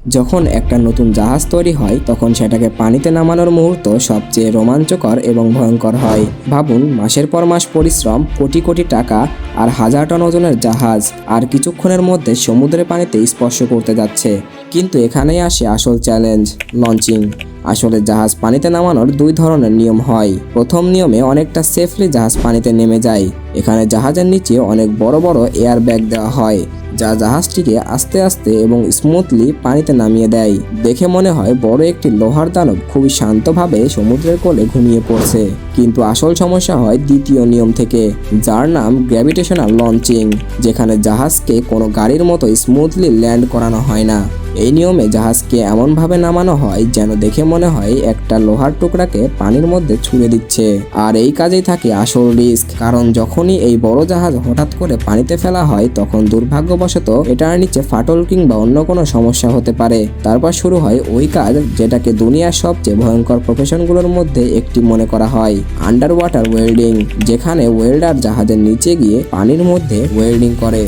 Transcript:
যখন একটা নতুন জাহাজ তৈরি হয় তখন সেটাকে পানিতে নামানোর মুহূর্ত সবচেয়ে রোমাঞ্চকর এবং ভয়ঙ্কর হয়। ভাবুন, মাসের পর মাস পরিশ্রম, কোটি কোটি টাকা আর হাজার টন ওজনের জাহাজ আর কিছুক্ষণের মধ্যে সমুদ্রের পানিতে স্পর্শ করতে যাচ্ছে। কিন্তু এখানেই আসে আসল চ্যালেঞ্জ, লঞ্চিং। আসলে জাহাজ পানিতে নামানোর দুই ধরনের নিয়ম হয়। প্রথম নিয়মে অনেকটা সেফলি জাহাজ পানিতে নেমে যায়। এখানে জাহাজের নিচে অনেক বড় বড় এয়ার ব্যাগ দেওয়া হয়, যা জাহাজটিকে আস্তে আস্তে এবং স্মুথলি পানিতে নামিয়ে দেয়। দেখে মনে হয় বড় একটি লোহার দানব খুবই শান্তভাবে সমুদ্রের কোলে ঘুমিয়ে পড়ছে। কিন্তু আসল সমস্যা হয় দ্বিতীয় নিয়ম থেকে, যার নাম গ্র্যাভিটেশনাল লঞ্চিং, যেখানে জাহাজকে কোনো গাড়ির মতো স্মুথলি ল্যান্ড করানো হয় না। এই নিয়মে জাহাজকে এমনভাবে নামানো হয় যেন দেখে মনে হয় একটা লোহার টুকরাকে পানির মধ্যে ছুঁড়ে দিচ্ছে। আর এই কাজেই থাকে আসল রিস্ক, কারণ যখনই এই বড় জাহাজ হঠাৎ করে পানিতে ফেলা হয় তখন দুর্ভাগ্যবশত এটার নিচে ফাটল কিংবা অন্য কোনো সমস্যা হতে পারে। তারপর শুরু হয় ওই কাজ যেটাকে দুনিয়ার সবচেয়ে ভয়ঙ্কর প্রফেশনগুলোর মধ্যে একটি মনে করা হয়, আন্ডার ওয়াটার ওয়েল্ডিং, যেখানে ওয়েল্ডার জাহাজের নিচে গিয়ে পানির মধ্যে ওয়েল্ডিং করে।